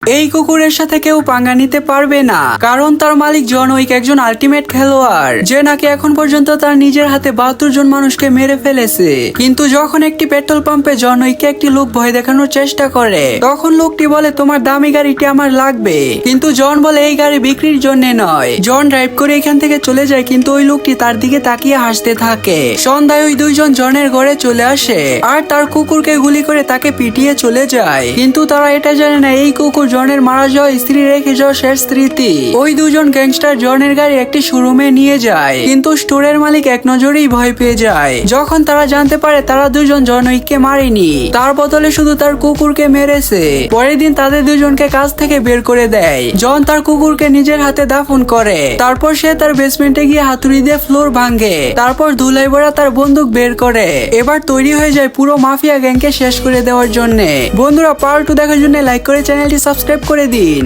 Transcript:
এই কুকুরের সাথে কেউ পাঙ্গা নিতে পারবে না, কারণ তার মালিক জন উইক একজন আল্টিমেট খেলোয়াড়, যে নাকি এখন পর্যন্ত তার নিজের হাতে 72 জন মানুষকে মেরে ফেলেছে। কিন্তু যখন একটি পেট্রোল পাম্পে জন উইককে একটি লোক ভয় দেখানোর চেষ্টা করে, তখন লোকটি বলে তোমার দামি গাড়িটি আমার লাগবে, কিন্তু জন বলে এই গাড়ি বিক্রির জন্য নয়। জন ড্রাইভ করে এখান থেকে চলে যায়, কিন্তু ওই লোকটি তার দিকে তাকিয়ে হাসতে থাকে। সন্ধ্যায় ওই দুইজন জনের ঘরে চলে আসে আর তার কুকুরকে গুলি করে তাকে পিটিয়ে চলে যায়, কিন্তু তারা এটা জানে না এই কুকুর জনের মারা যাওয়া স্ত্রী রেখে যাওয়া শেষ স্মৃতি। ওই দুজন গ্যাংস্টার জনের গাড়ি একটি শোরুমে নিয়ে যায়, কিন্তু স্টোরের মালিক এক নজরেই ভয় পেয়ে যায় যখন তারা জানতে পারে তারা দুজন জন উইককে মারেনি, তার বদলে শুধু তার কুকুরকে মেরেছে। পরের দিন তাদের দুজনকে কাজ থেকে বের করে দেয়। জন তার কুকুরকে নিজের হাতে দাফন করে, তারপর সে তার বেসমেন্টে গিয়ে হাতুড়ি দিয়ে ফ্লোর ভাঙে, তারপর ধুলাই ভরা তার বন্দুক বের করে। এবার তৈরি হয়ে যায় পুরো মাফিয়া গ্যাংকে শেষ করে দেওয়ার জন্য। বন্ধুরা, পার্ট 2 দেখার জন্য লাইক করে চ্যানেলটি সাবস্ক্রাইব করে দিন।